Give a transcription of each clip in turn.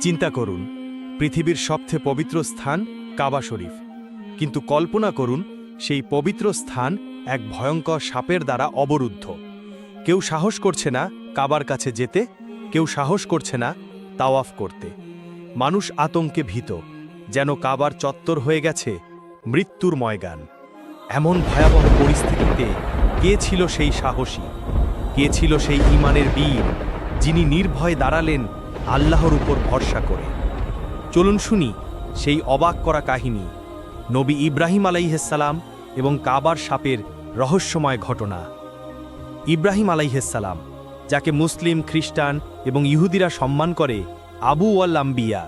চিন্তা করুন, পৃথিবীর সবচেয়ে পবিত্র স্থান কাবা শরীফ, কিন্তু কল্পনা করুন সেই পবিত্র স্থান এক ভয়ঙ্কর সাপের দ্বারা অবরুদ্ধ। কেউ সাহস করছে না কাবার কাছে যেতে, কেউ সাহস করছে না তাওয়াফ করতে। মানুষ আতঙ্কে ভীত, যেন কাবার চত্বর হয়ে গেছে মৃত্যুর ময়দান। এমন ভয়াবহ পরিস্থিতিতে কে ছিল সেই সাহসী, কে ছিল সেই ঈমানের বীর, যিনি নির্ভয়ে দাঁড়ালেন আল্লাহর উপর ভরসা করে? চলুন শুনি সেই অবাক করা কাহিনী, নবী ইব্রাহিম আলাইহিসসালাম এবং কাবার সাপের রহস্যময় ঘটনা। ইব্রাহিম আলাইহিসসালাম, যাকে মুসলিম, খ্রিস্টান এবং ইহুদিরা সম্মান করে আবু ওয়াল আম্বিয়া,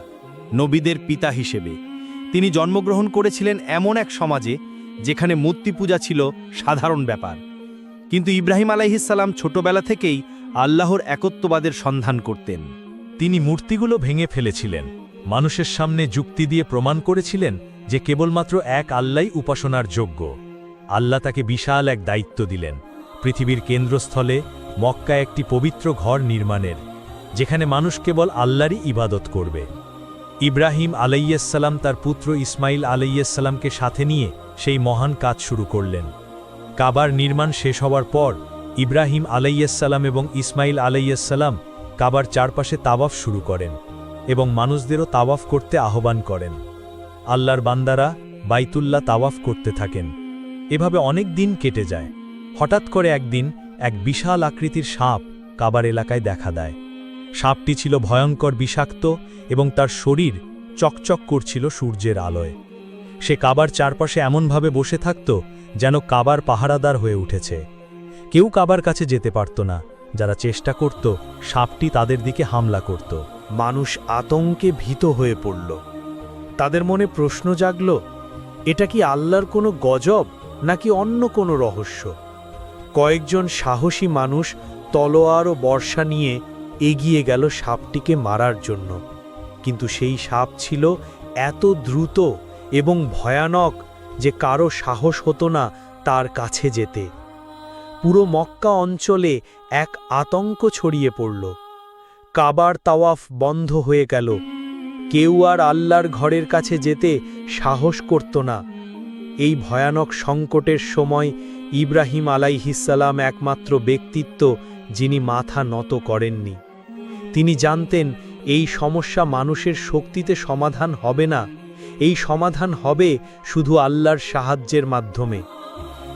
নবীদের পিতা হিসেবে, তিনি জন্মগ্রহণ করেছিলেন এমন এক সমাজে যেখানে মূর্তি পূজা ছিল সাধারণ ব্যাপার। কিন্তু ইব্রাহিম আলাইহিসসালাম ছোটবেলা থেকেই আল্লাহর একত্ববাদের সন্ধান করতেন। তিনি মূর্তিগুলো ভেঙে ফেলেছিলেন, মানুষের সামনে যুক্তি দিয়ে প্রমাণ করেছিলেন যে কেবলমাত্র এক আল্লাহই উপাসনার যোগ্য। আল্লাহ তাকে বিশাল এক দায়িত্ব দিলেন, পৃথিবীর কেন্দ্রস্থলে মক্কায় একটি পবিত্র ঘর নির্মাণের, যেখানে মানুষ কেবল আল্লাহরই ইবাদত করবে। ইব্রাহিম আলাইহিসসালাম তার পুত্র ইসমাইল আলাইহিসসালামকে সাথে নিয়ে সেই মহান কাজ শুরু করলেন। কাবার নির্মাণ শেষ হওয়ার পর ইব্রাহিম আলাইহিসসালাম এবং ইসমাইল আলাইহিসসালাম কাবার চারপাশে তাওয়াফ শুরু করেন এবং মানুষদেরও তাওয়াফ করতে আহ্বান করেন। আল্লাহর বান্দারা বাইতুল্লাহ তাওয়াফ করতে থাকেন। এভাবে অনেক দিন কেটে যায়। হঠাৎ করে একদিন এক বিশাল আকৃতির সাপ কাবার এলাকায় দেখা দেয়। সাপটি ছিল ভয়ঙ্কর বিষাক্ত এবং তার শরীর চকচক করছিল সূর্যের আলোয়। সে কাবার চারপাশে এমনভাবে বসে থাকত যেন কাবার পাহারাদার হয়ে উঠেছে। কেউ কাবার কাছে যেতে পারত না। যারা চেষ্টা করত, সাপটি তাদের দিকে হামলা করত। মানুষ আতঙ্কে ভীত হয়ে পড়ল। তাদের মনে প্রশ্ন জাগল, এটা কি আল্লাহর কোনো গজব নাকি অন্য কোনো রহস্য? কয়েকজন সাহসী মানুষ তলোয়ার ও বর্শা নিয়ে এগিয়ে গেল সাপটিকে মারার জন্য। কিন্তু সেই সাপ ছিল এত দ্রুত এবং ভয়ানক যে কারো সাহস হতো না তার কাছে যেতে। পুরো মক্কা অঞ্চলে এক আতঙ্ক ছড়িয়ে পড়ল। কাবার তাওয়াফ বন্ধ হয়ে গেল। কেউ আর আল্লাহর ঘরের কাছে যেতে সাহস করত না। এই ভয়ানক সংকটের সময় ইব্রাহিম আলাইহিসসালাম একমাত্র ব্যক্তিত্ব যিনি মাথা নত করেননি। তিনি জানতেন এই সমস্যা মানুষের শক্তিতে সমাধান হবে না, এই সমাধান হবে শুধু আল্লাহর সাহায্যের মাধ্যমে।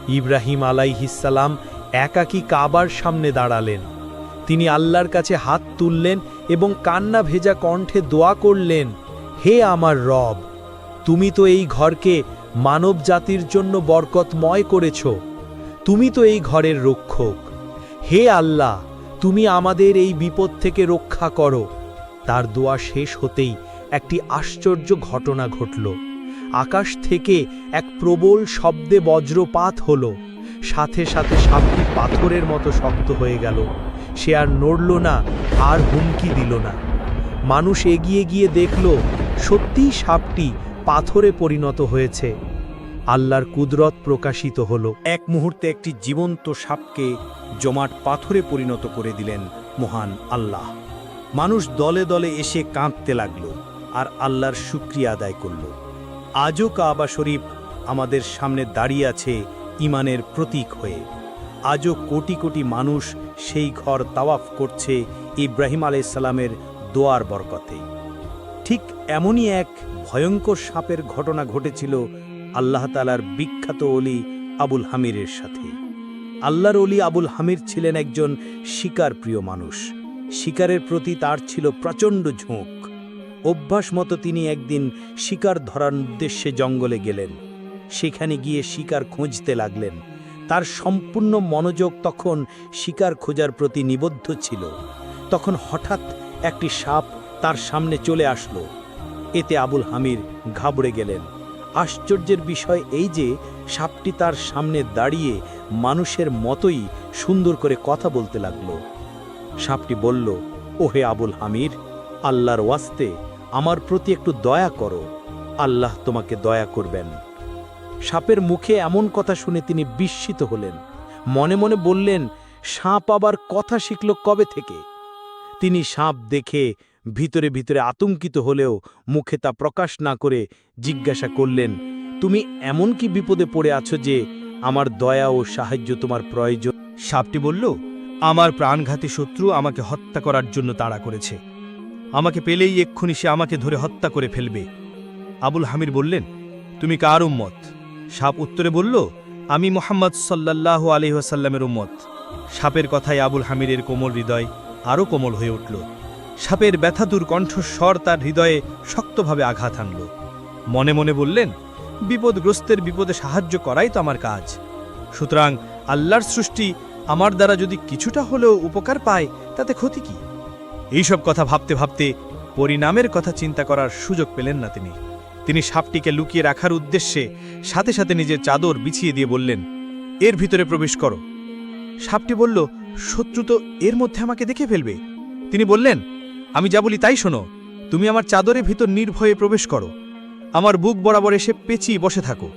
ইব্রাহিম আলাইহিসসালাম একাকী কাবার সামনে দাঁড়ালেন। তিনি আল্লাহর কাছে হাত তুললেন এবং কান্না ভেজা কণ্ঠে দোয়া করলেন, হে আমার রব, তুমি তো এই ঘরকে মানব জাতির জন্য বরকতময় করেছ। তুমি তো এই ঘরের রক্ষক। হে আল্লাহ, তুমি আমাদের এই বিপদ থেকে রক্ষা করো। তার দোয়া শেষ হতেই একটি আশ্চর্য ঘটনা ঘটল। আকাশ থেকে এক প্রবল শব্দে বজ্রপাত হল। সাথে সাথে সাপটি পাথরের মতো শক্ত হয়ে গেল। সে আর নড়ল না, আর হুমকি দিল না। মানুষ এগিয়ে গিয়ে দেখল, সত্যিই সাপটি পাথরে পরিণত হয়েছে। আল্লাহর কুদরত প্রকাশিত হল। এক মুহূর্তে একটি জীবন্ত সাপকে জমাট পাথরে পরিণত করে দিলেন মহান আল্লাহ। মানুষ দলে দলে এসে কাঁদতে লাগল আর আল্লাহর শুকরিয়া আদায় করল। আজও কাবা শরীফ আমাদের সামনে দাঁড়িয়ে আছে ঈমানের প্রতীক হয়ে। আজও কোটি কোটি মানুষ সেই ঘর তাওয়াফ করছে ইব্রাহিম আলাইহিসসালামের দোয়ার বরকতে। ঠিক এমনই এক ভয়ঙ্কর সাপের ঘটনা ঘটেছিল আল্লাহ তাআলার বিখ্যাত ওলি আবুল হামিরের সাথে। আল্লাহর ওলি আবুল হামির ছিলেন একজন শিকার প্রিয় মানুষ। শিকারের প্রতি তার ছিল প্রচণ্ড ঝোঁক। অভ্যাস মতো তিনি একদিন শিকার ধরার উদ্দেশ্যে জঙ্গলে গেলেন। সেখানে গিয়ে শিকার খুঁজতে লাগলেন। তার সম্পূর্ণ মনোযোগ তখন শিকার খোঁজার প্রতি নিবদ্ধ ছিল। তখন হঠাৎ একটি সাপ তার সামনে চলে আসলো। এতে আবুল হামির ঘাবড়ে গেলেন। আশ্চর্যের বিষয় এই যে সাপটি তার সামনে দাঁড়িয়ে মানুষের মতোই সুন্দর করে কথা বলতে লাগলো। সাপটি বলল, ওহে আবুল হামির, আল্লাহর ওয়াস্তে আমার প্রতি একটু দয়া করো, আল্লাহ তোমাকে দয়া করবেন। সাপের মুখে এমন কথা শুনে তিনি বিস্মিত হলেন। মনে মনে বললেন, সাপ আবার কথা শিখল কবে থেকে? তিনি সাপ দেখে ভিতরে ভিতরে আতঙ্কিত হলেও মুখে তা প্রকাশ না করে জিজ্ঞাসা করলেন, তুমি এমন কি বিপদে পড়ে আছো যে আমার দয়া ও সাহায্য তোমার প্রয়োজন? সাপটি বলল, আমার প্রাণঘাতী শত্রু আমাকে হত্যা করার জন্য তাড়া করেছে। আমাকে পেলেই এক্ষুনি সে আমাকে ধরে হত্যা করে ফেলবে। আবুল হামির বললেন, তুমি কার উম্মত? সাপ উত্তরে বলল, আমি মুহাম্মদ সাল্লাল্লাহু আলাইহি ওয়াসাল্লামের উম্মত। সাপের কথায় আবুল হামিরের কোমল হৃদয় আরও কোমল হয়ে উঠল। সাপের ব্যথাতুর কণ্ঠস্বর তার হৃদয়ে শক্তভাবে আঘাত আনল। মনে মনে বললেন, বিপদগ্রস্তের বিপদে সাহায্য করাই তো আমার কাজ। সুতরাং আল্লাহর সৃষ্টি আমার দ্বারা যদি কিছুটা হলেও উপকার পায় তাতে ক্ষতি কি? এইসব কথা ভাবতে ভাবতে পরিণামের কথা চিন্তা করার সুযোগ পেলেন না তিনি সাপটিকে লুকিয়ে রাখার উদ্দেশ্যে সাথে সাথে নিজের চাদর বিছিয়ে দিয়ে বললেন, এর ভিতরে প্রবেশ করো। সাপটি বলল, শত্রু তো এর মধ্যে আমাকে দেখে ফেলবে। তিনি বললেন, আমি যা বলি তাই শোনো, তুমি আমার চাদরের ভিতর নির্ভয়ে প্রবেশ করো, আমার বুক বরাবর এসে পেঁচিয়ে বসে থাকো।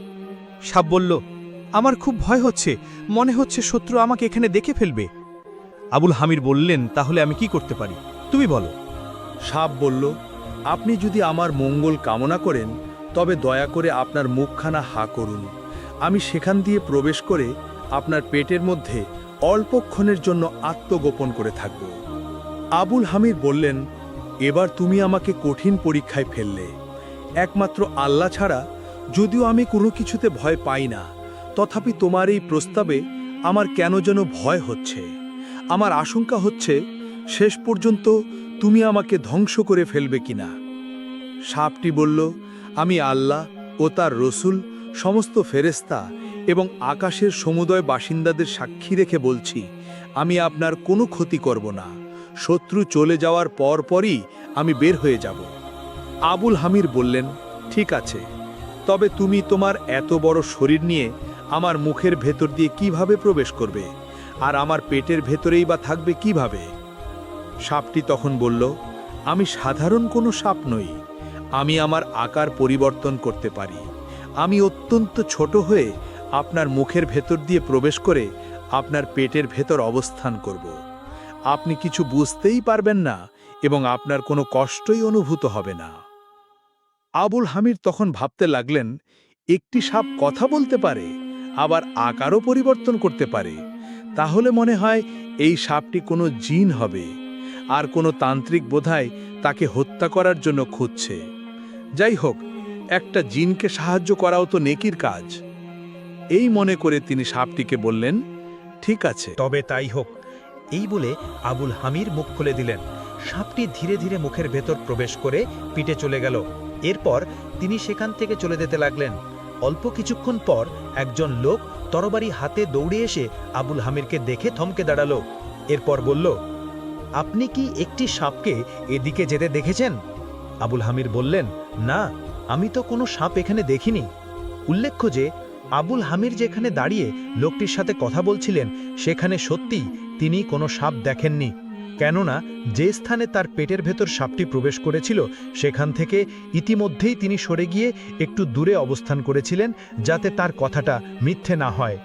সাপ বলল, আমার খুব ভয় হচ্ছে, মনে হচ্ছে শত্রু আমাকে এখানে দেখে ফেলবে। আবুল হামির বললেন, তাহলে আমি কি করতে পারি, তুমি বলো। সাপ বলল, আপনি যদি আমার মঙ্গল কামনা করেন তবে দয়া করে আপনার মুখখানা হা করুন, আমি সেখান দিয়ে প্রবেশ করে আপনার পেটের মধ্যে অল্পক্ষণের জন্য আত্মগোপন করে থাকব। আবুল হামির বললেন, এবার তুমি আমাকে কঠিন পরীক্ষায় ফেললে। একমাত্র আল্লাহ ছাড়া যদিও আমি কোনো কিছুতে ভয় পাই না, তথাপি তোমার এই প্রস্তাবে আমার কেন যেন ভয় হচ্ছে। আমার আশঙ্কা হচ্ছে শেষ পর্যন্ত তুমি আমাকে ধ্বংস করে ফেলবে কিনা। সাপটি বলল, আমি আল্লাহ ও তার রসুল, সমস্ত ফেরেশতা এবং আকাশের সমুদয় বাসিন্দাদের সাক্ষী রেখে বলছি, আমি আপনার কোনো ক্ষতি করব না। শত্রু চলে যাওয়ার পরই আমি বের হয়ে যাব। আবুল হামির বললেন, ঠিক আছে, তবে তুমি তোমার এত বড় শরীর নিয়ে আমার মুখের ভেতর দিয়ে কিভাবে প্রবেশ করবে, আর আমার পেটের ভেতরেই বা থাকবে কিভাবে? সাপটি তখন বলল, আমি সাধারণ কোনো সাপ নই, আমি আমার আকার পরিবর্তন করতে পারি। আমি অত্যন্ত ছোট হয়ে আপনার মুখের ভেতর দিয়ে প্রবেশ করে আপনার পেটের ভেতর অবস্থান করব। আপনি কিছু বুঝতেই পারবেন না এবং আপনার কোনো কষ্টই অনুভূত হবে না। আবুল হামির তখন ভাবতে লাগলেন, একটি সাপ কথা বলতে পারে, আবার আকারও পরিবর্তন করতে পারে, তাহলে মনে হয় এই সাপটি কোনো জিন হবে, আর কোনো তান্ত্রিক বোধহয় তাকে হত্যা করার জন্য খুঁজছে। যাই হোক, একটা জিনকে সাহায্য করাও তো নেকির কাজ। এই মনে করে তিনি সাপটিকে বললেন, ঠিক আছে, তবে তাই হোক। এই বলে আবুল হামির মুখ খুলে দিলেন। সাপটি ধীরে ধীরে মুখের ভেতর প্রবেশ করে পিঠে চলে গেল। এরপর তিনি সেখান থেকে চলে যেতে লাগলেন। অল্প কিছুক্ষণ পর একজন লোক তরবারি হাতে দৌড়ে এসে আবুল হামিরকে দেখে থমকে দাঁড়ালো। এরপর বলল, আপনি কি একটি সাপকে এদিকে যেতে দেখেছেন? আবুল হামির বললেন, না, আমি তো কোনো সাপ এখানে দেখিনি। উল্লেখ্য যে আবুল হামির যেখানে দাঁড়িয়ে লোকটির সাথে কথা বলছিলেন সেখানে সত্যিই তিনি কোনো সাপ দেখেননি, কেননা যে স্থানে তার পেটের ভেতর সাপটি প্রবেশ করেছিল সেখান থেকে ইতিমধ্যেই তিনি সরে গিয়ে একটু দূরে অবস্থান করেছিলেন, যাতে তার কথাটা মিথ্যে না হয়।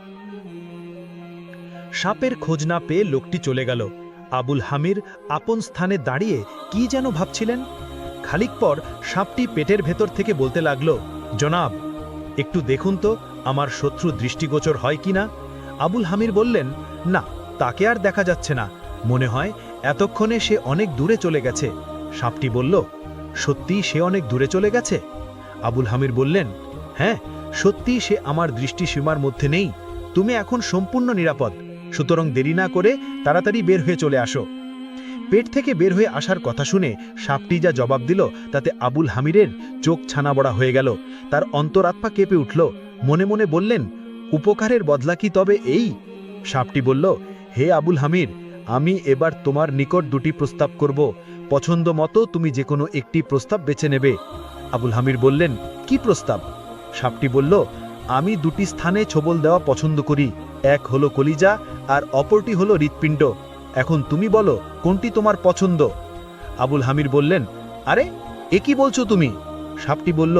সাপের খোঁজ না পেয়ে লোকটি চলে গেল। আবুল হামির আপন স্থানে দাঁড়িয়ে কি যেন ভাবছিলেন। খানিক পর সাপটি পেটের ভেতর থেকে বলতে লাগলো, জনাব, একটু দেখুন তো আমার শত্রু দৃষ্টিগোচর হয় কিনা। আবুল হামির বললেন, না, তাকে আর দেখা যাচ্ছে না, মনে হয় এতক্ষণে সে অনেক দূরে চলে গেছে। সাপটি বলল, সত্যিই সে অনেক দূরে চলে গেছে? আবুল হামির বললেন, হ্যাঁ, সত্যিই সে আমার দৃষ্টিসীমার মধ্যে নেই। তুমি এখন সম্পূর্ণ নিরাপদ, সুতরাং দেরি না করে তাড়াতাড়ি বের হয়ে চলে আসো। পেট থেকে বের হয়ে আসার কথা শুনে সাপটি যা জবাব দিল তাতে আবুল হামিরের চোখ ছানাবড়া হয়ে গেল। তার অন্তরাত্মা কেঁপে উঠল। মনে মনে বললেন, উপকারের বদলা কি তবে এই? সাপটি বলল, হে আবুল হামির, আমি এবার তোমার নিকট দুটি প্রস্তাব করব, পছন্দ মতো তুমি যে কোনো একটি প্রস্তাব বেছে নেবে। আবুল হামির বললেন, কি প্রস্তাব? সাপটি বলল, আমি দুটি স্থানে ছোবল দেওয়া পছন্দ করি, এক হলো কলিজা আর অপরটি হলো হৃৎপিণ্ড। এখন তুমি বলো কোনটি তোমার পছন্দ? আবুল হামির বললেন, আরে এ কি বলছো তুমি? সাপটি বলল,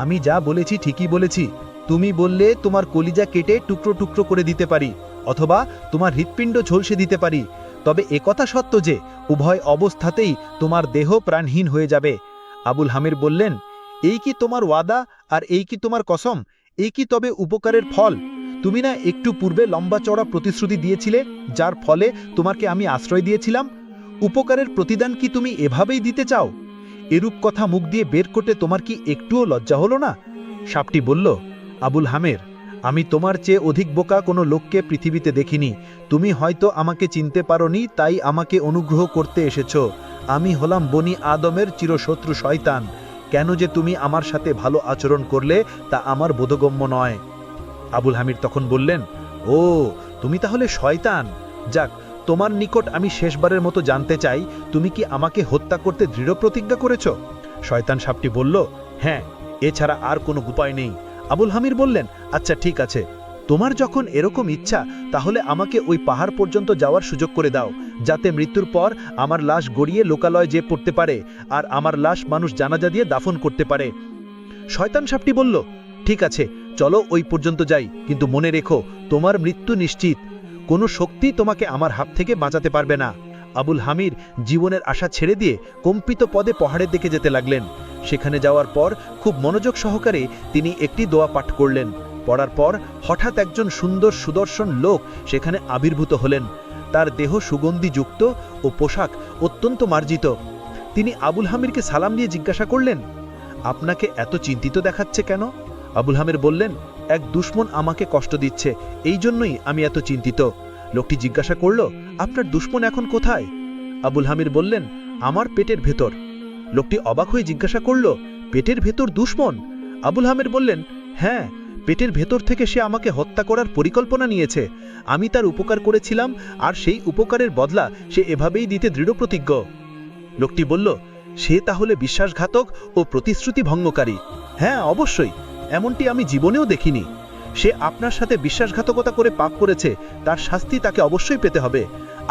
আমি যা বলেছি ঠিকই বলেছি। তুমি বললে তোমার কলিজা কেটে টুকরো টুকরো করে দিতে পারি, অথবা তোমার হৃৎপিণ্ড ঝলসে দিতে পারি। তবে একথা সত্য যে উভয় অবস্থাতেই তোমার দেহ প্রাণহীন হয়ে যাবে। আবুল হামির বললেন, এই কি তোমার ওয়াদা আর এই কি তোমার কসম? এই কি তবে উপকারের ফল? তুমি না একটু পূর্বে লম্বা চড়া প্রতিশ্রুতি দিয়েছিলে, যার ফলে তোমাকে আমি আশ্রয় দিয়েছিলাম? উপকারের প্রতিদান কি তুমি এভাবেই দিতে চাও? এরূপ কথা মুখ দিয়ে বের করতে তোমার কি একটুও লজ্জা হলো না? সাপটি বলল, আবুল হামের, আমি তোমার চেয়ে অধিক বোকা কোনো লোককে পৃথিবীতে দেখিনি। তুমি হয়তো আমাকে চিনতে পারোনি, তাই আমাকে অনুগ্রহ করতে এসেছ। আমি হলাম বনি আদমের চিরশত্রু শয়তান। কেন যে তুমি আমার সাথে ভালো আচরণ করলে তা আমার বোধগম্য নয়। আবুল হামির তখন বললেন, ও, তুমি তাহলে শয়তান। যাক, তোমার নিকট আমি শেষবারের মতো জানতে চাই, তুমি কি আমাকে হত্যা করতে দৃঢ় প্রতিজ্ঞা করেছ? শয়তান সাপটি বলল, হ্যাঁ, এছাড়া আর কোনো উপায় নেই। আবুল হামির বললেন, আচ্ছা ঠিক আছে, তোমার যখন এরকম ইচ্ছা, তাহলে আমাকে ওই পাহাড় পর্যন্ত যাওয়ার সুযোগ করে দাও, যাতে মৃত্যুর পর আমার লাশ গড়িয়ে লোকালয়ে যে পড়তে পারে আর আমার লাশ মানুষ জানাজা দিয়ে দাফন করতে পারে। শয়তান সাপটি বলল, ঠিক আছে, চলো ওই পর্যন্ত যাই, কিন্তু মনে রেখো, তোমার মৃত্যু নিশ্চিত। কোনো শক্তি তোমাকে আমার হাত থেকে বাঁচাতে পারবে না। আবুল হামির জীবনের আশা ছেড়ে দিয়ে কম্পিত পদে পাহাড়ের দিকে যেতে লাগলেন। সেখানে যাওয়ার পর খুব মনোযোগ সহকারে তিনি একটি দোয়া পাঠ করলেন। পড়ার পর হঠাৎ একজন সুন্দর সুদর্শন লোক সেখানে আবির্ভূত হলেন। তার দেহ সুগন্ধিযুক্ত ও পোশাক অত্যন্ত মার্জিত। তিনি আবুল হামিরকে সালাম দিয়ে জিজ্ঞাসা করলেন, আপনাকে এত চিন্তিত দেখাচ্ছে কেন? আবুল হামির বললেন, এক দুশমন আমাকে কষ্ট দিচ্ছে, এই জন্যই আমি এত চিন্তিত। লোকটি জিজ্ঞাসা করল, আপনার দুশমন এখন কোথায়? আবুল হামির বললেন, আমার পেটের ভেতর। লোকটি অবাক হয়ে জিজ্ঞাসা করল, পেটের ভেতর দুশমন? আবুল হামির বললেন, হ্যাঁ, পেটের ভেতর থেকে সে আমাকে হত্যা করার পরিকল্পনা নিয়েছে। আমি তার উপকার করেছিলাম, আর সেই উপকারের বদলা সে এভাবেই দিতে দৃঢ় প্রতিজ্ঞ। লোকটি বলল, সে তাহলে বিশ্বাসঘাতক ও প্রতিশ্রুতি ভঙ্গকারী। হ্যাঁ, অবশ্যই, এমনটি আমি জীবনেও দেখিনি। সে আপনার সাথে বিশ্বাসঘাতকতা করে পাপ করেছে, তার শাস্তি তাকে অবশ্যই পেতে হবে।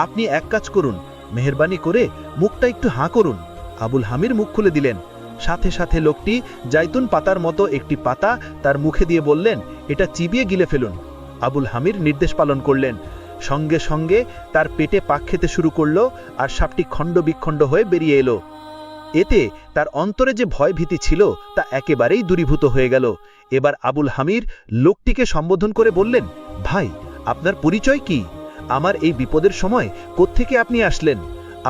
আপনি এক কাজ করুন, মেহেরবানি করে মুখটা একটু হাঁ করুন। আবুল হামির মুখ খুলে দিলেন। সাথে সাথে লোকটি জাইতুন পাতার মতো একটি পাতা তার মুখে দিয়ে বললেন, এটা চিবিয়ে গিলে ফেলুন। আবুল হামির নির্দেশ পালন করলেন। সঙ্গে সঙ্গে তার পেটে পাক খেতে শুরু করল, আর সাপটি খণ্ড বিখণ্ড হয়ে বেরিয়ে এলো। এতে তার অন্তরে যে ভয় ভীতি ছিল তা একেবারেই দূরীভূত হয়ে গেল। এবার আবুল হামির লোকটিকে সম্বোধন করে বললেন, ভাই, আপনার পরিচয় কি? আমার এই বিপদের সময় কোত্থেকে আপনি আসলেন?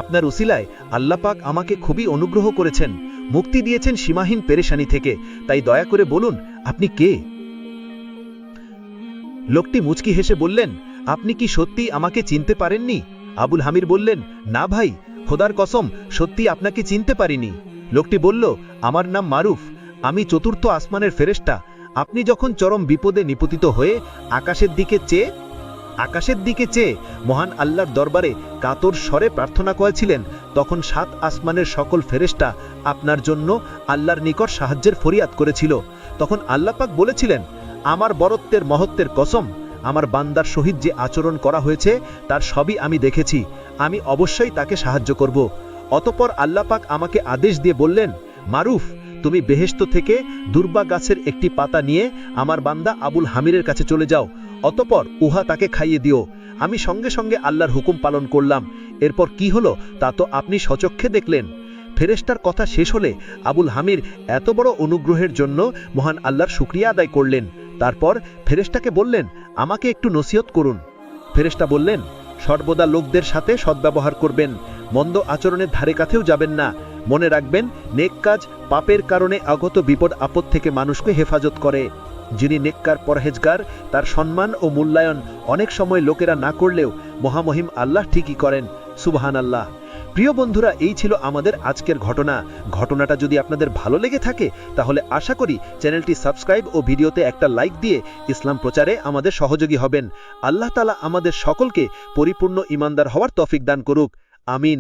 আপনার উসিলায় আল্লাহ পাক আমাকে খুবই অনুগ্রহ করেছেন, মুক্তি দিয়েছেন সীমাহীন পেরেশানি থেকে, তাই দয়া করে বলুন, আপনি কে? লোকটি মুচকি হেসে বললেন, আপনি কি সত্যি আমাকে চিনতে পারেননি? আবুল হামির বললেন, না ভাই, খোদার কসম, সত্যি আপনাকে চিনতে পারিনি। লোকটি বলল, আমার নাম মারুফ, আমি চতুর্থ আসমানের ফেরেশতা। আপনি যখন চরম বিপদে নিপতিত হয়ে আকাশের দিকে চেয়ে মহান আল্লাহর দরবারে কাতর স্বরে প্রার্থনা করেছিলেন, তখন 7 আসমানের সকল ফেরেশতা আপনার জন্য আল্লাহর নিকট সাহায্যের ফরিয়াদ করেছিল। তখন আল্লাহ পাক বলেছিলেন, আমার বরত্বের মহত্বের কসম, আমার বান্দার সহিত যে আচরণ করা হয়েছে তার সবই আমি দেখেছি, আমি অবশ্যই তাকে সাহায্য করব। অতঃপর আল্লাহ পাক আমাকে আদেশ দিয়ে বললেন, মারুফ, তুমি বেহেশত থেকে দুর্বা গাছের একটি পাতা নিয়ে আমার বান্দা আবুল হামিরের কাছে চলে যাও, অতঃপর উহা তাকে খাইয়ে দিও। আমি সঙ্গে সঙ্গে আল্লাহর হুকুম পালন করলাম। এরপর কি হলো তা তো আপনি স্বচক্ষে দেখলেন। ফেরেশতার কথা শেষ হলে আবুল হামির এত বড় অনুগ্রহের জন্য মহান আল্লাহর শুকরিয়া আদায় করলেন। তারপর ফেরেশতাকে বললেন, আমাকে একটু নসিহত করুন। ফেরেশতা বললেন, সর্বদা লোকদের সাথে সদ্ব্যবহার করবেন, মন্দ আচরণের ধারে কাছেও যাবেন না। মনে রাখবেন, নেক কাজ পাপের কারণে আগত বিপদ আপদ থেকে মানুষকে হেফাজত করে। যিনি নেককার পরহেজগার, তার সম্মান ও মূল্যায়ন অনেক সময় লোকেরা না করলেও মহামহিম আল্লাহ ঠিকই করেন। সুবহানাল্লাহ। প্রিয় বন্ধুরা, এই ছিল আমাদের আজকের ঘটনাটা যদি আপনাদের ভালো লেগে থাকে তাহলে আশা করি চ্যানেলটি সাবস্ক্রাইব ও ভিডিওতে একটা লাইক দিয়ে ইসলাম প্রচারে আমাদের সহযোগী হবেন। আল্লাহ তাআলা আমাদের সকলকে পরিপূর্ণ ঈমানদার হওয়ার তৌফিক দান করুক। আমিন।